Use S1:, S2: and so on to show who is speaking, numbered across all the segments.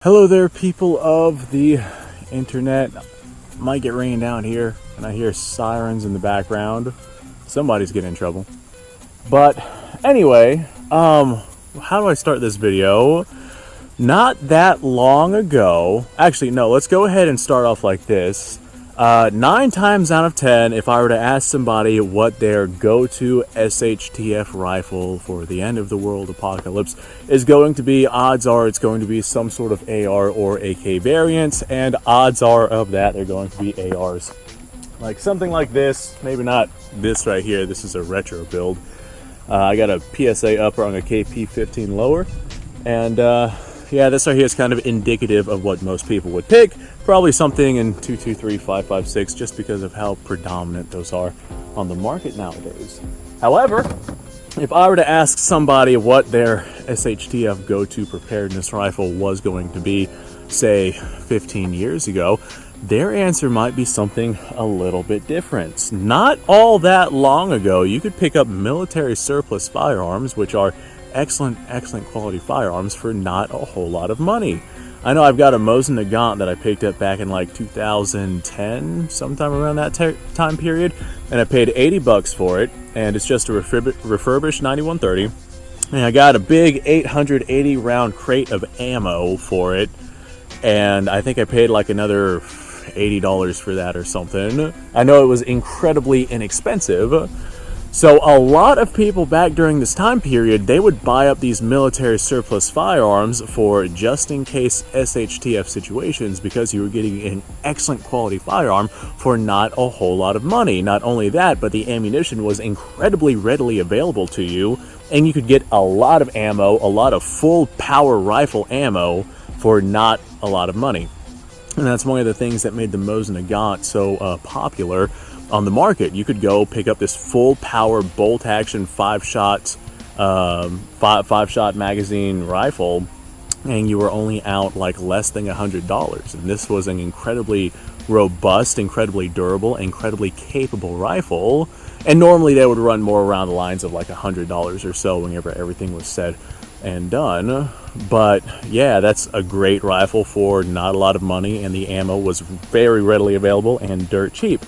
S1: Hello there, people of the internet. Might get rained down here, and I hear sirens in the background. Somebody's getting in trouble. But anyway, how do I start this video? Not that long ago, actually no, let's go ahead and start off like this. 9 times out of 10, if I were to ask somebody what their go-to SHTF rifle for the end of the world apocalypse is going to be, odds are it's going to be some sort of AR or AK variant, and odds are of that they're going to be ARs. Like something like this, maybe not this right here, this is a retro build. I got a PSA upper on a KP15 lower, and yeah, this right here is kind of indicative of what most people would pick. Probably something in 223, 556, just because of how predominant those are on the market nowadays. However, if I were to ask somebody what their SHTF go-to preparedness rifle was going to be, say 15 years ago, their answer might be something a little bit different. Not all that long ago, you could pick up military surplus firearms, which are excellent quality firearms for not a whole lot of money. I know I've got a Mosin Nagant that I picked up back in like 2010, sometime around that time period, and I paid 80 bucks for it, and it's just a refurbished 9130, and I got a big 880 round crate of ammo for it, and I think I paid like another $80 for that or something. I know it was incredibly inexpensive. So a lot of people back during this time period, they would buy up these military surplus firearms for just in case SHTF situations, because you were getting an excellent quality firearm for not a whole lot of money. Not only that, but the ammunition was incredibly readily available to you, and you could get a lot of ammo, a lot of full power rifle ammo for not a lot of money. And that's one of the things that made the Mosin Nagant so popular on the market. You could go pick up this full power bolt action 5-shot magazine rifle, and you were only out like less than $100. And this was an incredibly robust, incredibly durable, incredibly capable rifle. And normally they would run more around the lines of like $100 or so whenever everything was said and done. But yeah, that's a great rifle for not a lot of money, and the ammo was very readily available and dirt cheap.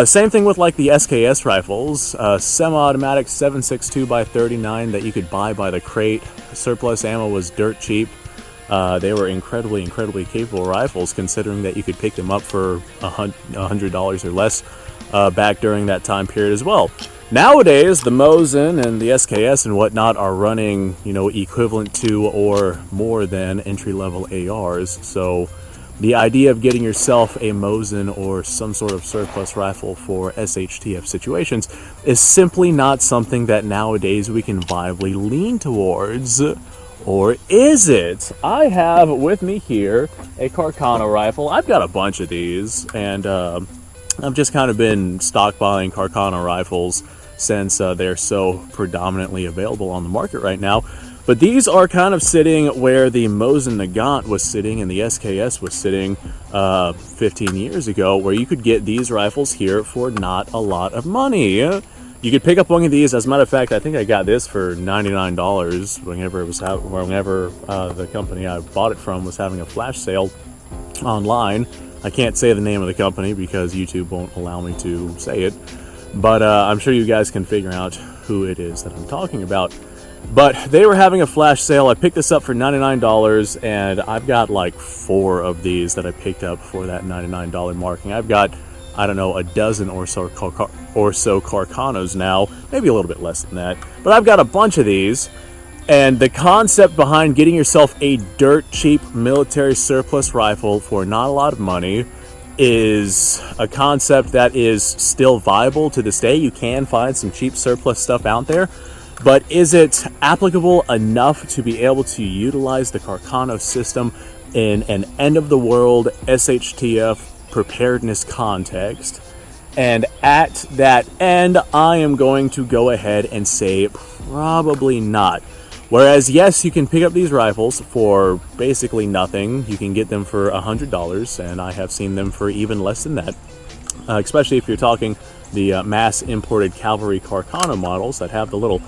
S1: Same thing with like the SKS rifles, semi-automatic 7.62x39 that you could buy by the crate. Surplus ammo was dirt cheap. They were incredibly capable rifles, considering that you could pick them up for $100 or less back during that time period as well. Nowadays, the Mosin and the SKS and whatnot are running, you know, equivalent to or more than entry-level ARs. So the idea of getting yourself a Mosin or some sort of surplus rifle for SHTF situations is simply not something that nowadays we can viably lean towards. Or is it? I have with me here a Carcano rifle. I've got a bunch of these, and I've just kind of been stockpiling Carcano rifles since they're so predominantly available on the market right now. But these are kind of sitting where the Mosin Nagant was sitting and the SKS was sitting 15 years ago, where you could get these rifles here for not a lot of money. You could pick up one of these. As a matter of fact, I think I got this for $99 whenever it was out, whenever the company I bought it from was having a flash sale online. I can't say the name of the company because YouTube won't allow me to say it, but I'm sure you guys can figure out who it is that I'm talking about. But they were having a flash sale. I picked this up for $99, and I've got like 4 of these that I picked up for that $99 marking. I've got, I don't know, a dozen or so Carcanos now, maybe a little bit less than that. But I've got a bunch of these, and the concept behind getting yourself a dirt cheap military surplus rifle for not a lot of money is a concept that is still viable to this day. You can find some cheap surplus stuff out there, but is it applicable enough to be able to utilize the Carcano system in an end-of-the-world SHTF preparedness context? And at that end, I am going to go ahead and say probably not. Whereas, yes, you can pick up these rifles for basically nothing. You can get them for $100, and I have seen them for even less than that. Especially if you're talking the mass-imported cavalry Carcano models that have the little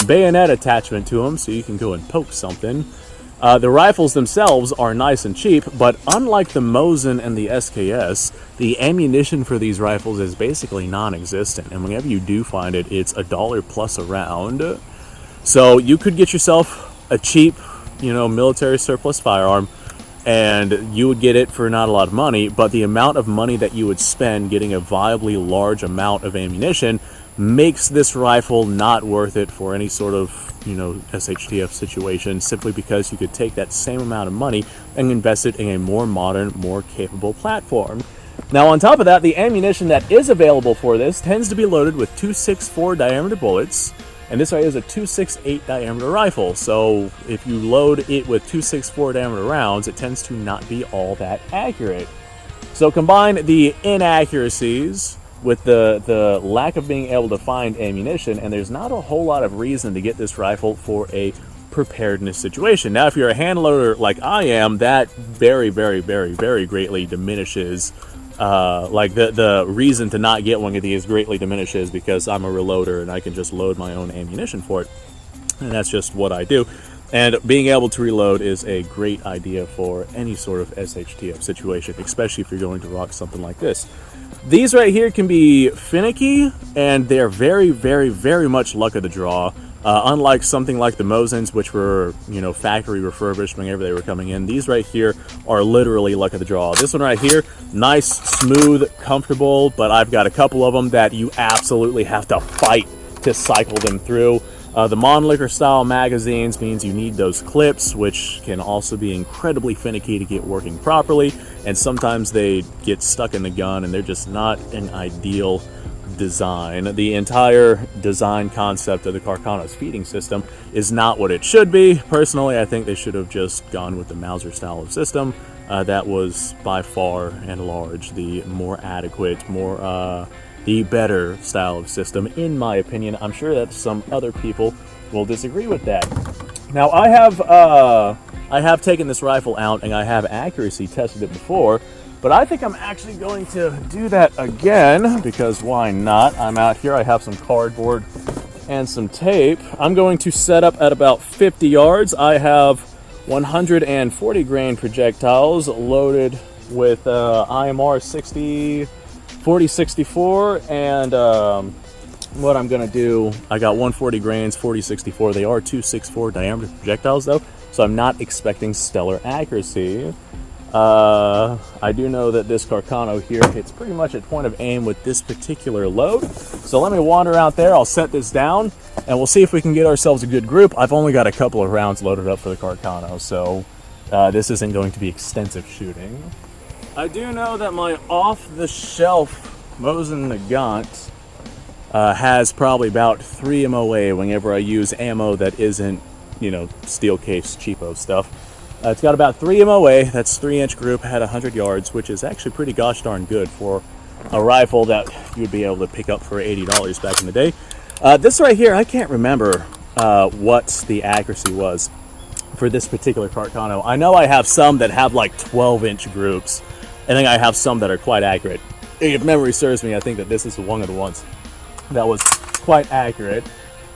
S1: bayonet attachment to them, so you can go and poke something. The rifles themselves are nice and cheap, but unlike the Mosin and the SKS, the ammunition for these rifles is basically non-existent, and whenever you do find it, it's $1 plus a round. So you could get yourself a cheap, military surplus firearm, and you would get it for not a lot of money, but the amount of money that you would spend getting a viably large amount of ammunition makes this rifle not worth it for any sort of, SHTF situation, simply because you could take that same amount of money and invest it in a more modern, more capable platform. Now, on top of that, the ammunition that is available for this tends to be loaded with 2.64 diameter bullets, and this right is a 2.68 diameter rifle. So if you load it with 2.64 diameter rounds, it tends to not be all that accurate. So combine the inaccuracies with the lack of being able to find ammunition, and there's not a whole lot of reason to get this rifle for a preparedness situation. Now, if you're a hand loader like I am, that very, very, very, very greatly diminishes, the reason to not get one of these greatly diminishes, because I'm a reloader and I can just load my own ammunition for it. And that's just what I do. And being able to reload is a great idea for any sort of SHTF situation, especially if you're going to rock something like this. These right here can be finicky, and they're very, very, very much luck of the draw. Unlike something like the Mosins, which were, factory refurbished whenever they were coming in, these right here are literally luck of the draw. This one right here, nice, smooth, comfortable, but I've got a couple of them that you absolutely have to fight to cycle them through. The Monlicker style magazines means you need those clips, which can also be incredibly finicky to get working properly, and sometimes they get stuck in the gun and they're just not an ideal design. The entire design concept of the Carcano's feeding system is not what it should be. Personally, I think they should have just gone with the Mauser style of system. That was by far and large the more adequate, the better style of system, in my opinion. I'm sure that some other people will disagree with that. Now, I have taken this rifle out and I have accuracy tested it before, but I think I'm actually going to do that again, because why not? I'm out here, I have some cardboard and some tape. I'm going to set up at about 50 yards. I have 140 grain projectiles loaded with IMR 4064, and what I'm gonna do, I got 140 grains, 4064. They are 2.64 diameter projectiles though, so I'm not expecting stellar accuracy. I do know that this Carcano here hits pretty much at point of aim with this particular load. So let me wander out there, I'll set this down, and we'll see if we can get ourselves a good group. I've only got a couple of rounds loaded up for the Carcano, so this isn't going to be extensive shooting. I do know that my off-the-shelf Mosin Nagant has probably about 3 MOA whenever I use ammo that isn't, steel case cheapo stuff. It's got about 3 MOA, that's 3-inch group, had 100 yards, which is actually pretty gosh darn good for a rifle that you'd be able to pick up for $80 back in the day. This right here, I can't remember what the accuracy was for this particular Carcano. I know I have some that have like 12-inch groups, and then I have some that are quite accurate. If memory serves me, I think that this is one of the ones that was quite accurate.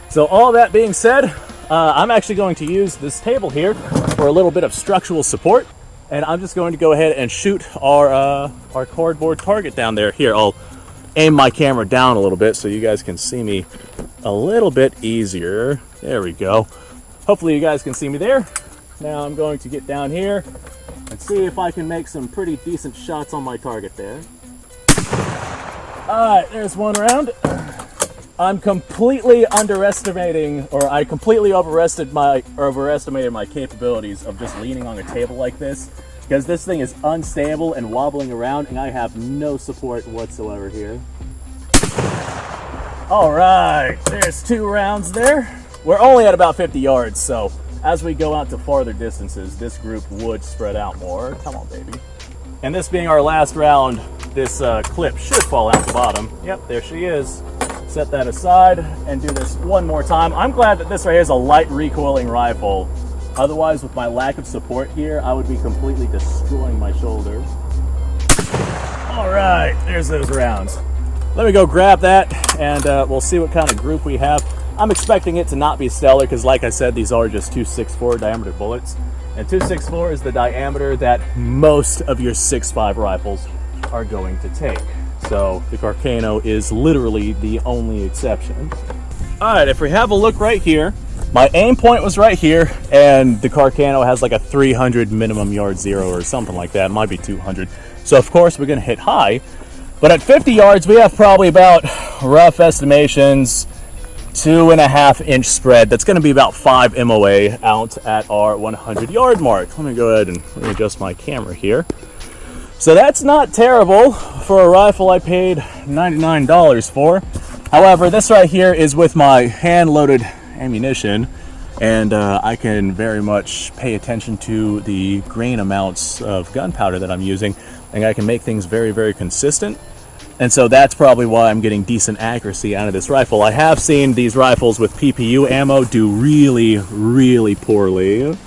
S1: So all that being said, I'm actually going to use this table here for a little bit of structural support, and I'm just going to go ahead and shoot our cardboard target down there. Here, I'll aim my camera down a little bit so you guys can see me a little bit easier. There we go. Hopefully you guys can see me there. Now I'm going to get down here and see if I can make some pretty decent shots on my target there. Alright, there's one round. I'm completely underestimating, or I completely overestimated my capabilities of just leaning on a table like this, because this thing is unstable and wobbling around, and I have no support whatsoever here. Alright, there's 2 rounds there. We're only at about 50 yards, so as we go out to farther distances, this group would spread out more. Come on, baby. And this being our last round, this clip should fall out the bottom. Yep, there she is. Set that aside and do this one more time. I'm glad that this right here is a light recoiling rifle. Otherwise, with my lack of support here, I would be completely destroying my shoulder. All right, there's those rounds. Let me go grab that, and we'll see what kind of group we have. I'm expecting it to not be stellar because, like I said, these are just 2.64 diameter bullets. And 264 is the diameter that most of your 6.5 rifles are going to take. So the Carcano is literally the only exception. All right, if we have a look right here, my aim point was right here, and the Carcano has like a 300 minimum yard zero or something like that. It might be 200. So of course we're gonna hit high, but at 50 yards, we have probably about, rough estimations, 2.5 inch spread. That's gonna be about 5 MOA out at our 100 yard mark. Let me go ahead and readjust my camera here. So that's not terrible for a rifle I paid $99 for. However, this right here is with my hand-loaded ammunition, and I can very much pay attention to the grain amounts of gunpowder that I'm using, and I can make things very, very consistent. And so that's probably why I'm getting decent accuracy out of this rifle. I have seen these rifles with PPU ammo do really, really poorly.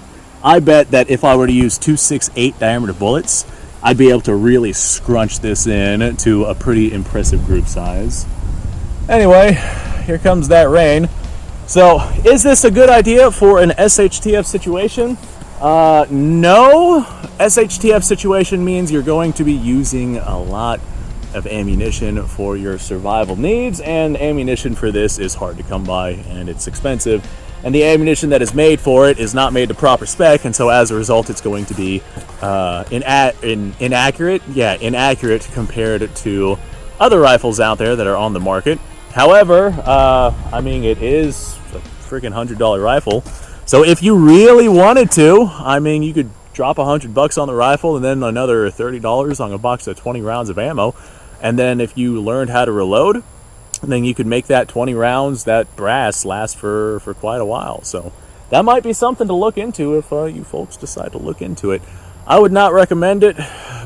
S1: I bet that if I were to use 2.68 diameter bullets, I'd be able to really scrunch this in to a pretty impressive group size. Anyway, here comes that rain. So, is this a good idea for an SHTF situation? No. SHTF situation means you're going to be using a lot of ammunition for your survival needs, and ammunition for this is hard to come by and it's expensive. And the ammunition that is made for it is not made to proper spec, and so as a result, it's going to be inaccurate. Yeah, inaccurate compared to other rifles out there that are on the market. However, I mean, it is a freaking $100 rifle. So if you really wanted to, I mean, you could drop $100 on the rifle and then another $30 on a box of 20 rounds of ammo. And then if you learned how to reload, then you could make that 20 rounds, that brass, last for quite a while. So that might be something to look into if you folks decide to look into it. I would not recommend it,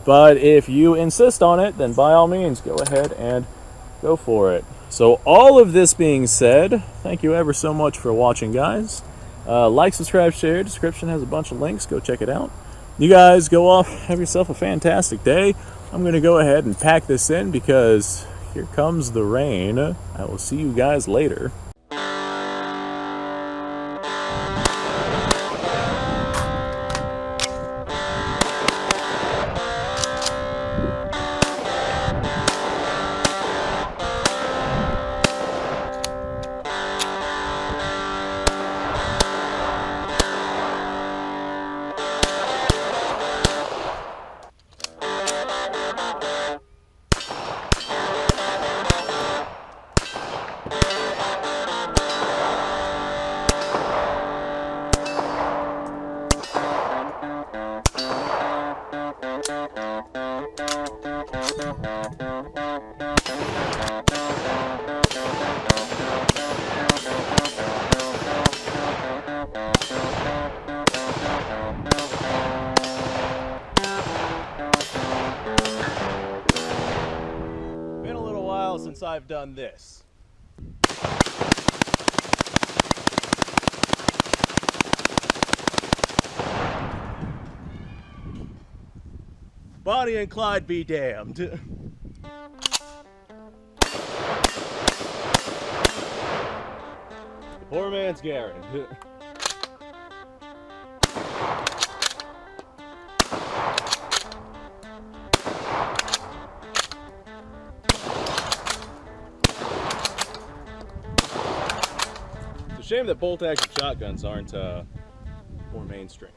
S1: but if you insist on it, then by all means, go ahead and go for it. So all of this being said, thank you ever so much for watching, guys. Like, subscribe, share. Description has a bunch of links. Go check it out. You guys go off, have yourself a fantastic day. I'm going to go ahead and pack this in because here comes the rain. I will see you guys later. Since I've done this. Bonnie and Clyde be damned. The poor man's Garen. Shame that bolt action shotguns aren't more mainstream.